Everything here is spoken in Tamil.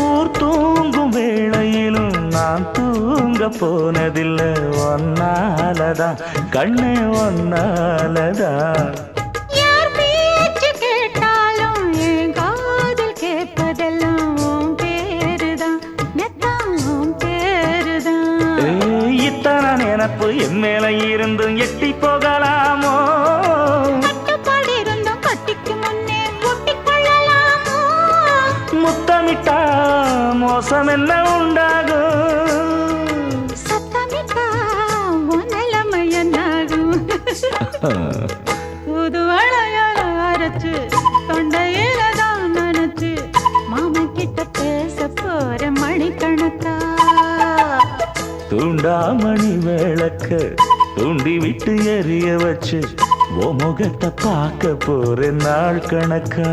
ஊர் தூங்கும் வேளையிலும் நான் தூங்க போனதில்லை ஒன்னாலதான் கண்ணே ஒன்னாலதான் நினப்பு என் மேல இருந்தும் எட்டி போகலாமோ கட்டிக்கு முன்னே ஒட்டிக்கொள்ளலாமோ முத்தமிட்டா மோசம் என்ன உண்டாகும் சத்தமிட்டா நிலைமை என்னாகும் புது வளையல அரைச்சு தொண்டையில தான் நினைச்சு மாமா கிட்ட பேச போற மணிக்கணக்கா தூண்டாமணி விளக்க தூண்டி விட்டு எரிய வச்சு ஓ முகத்தை பார்க்க போற நாள் கணக்கா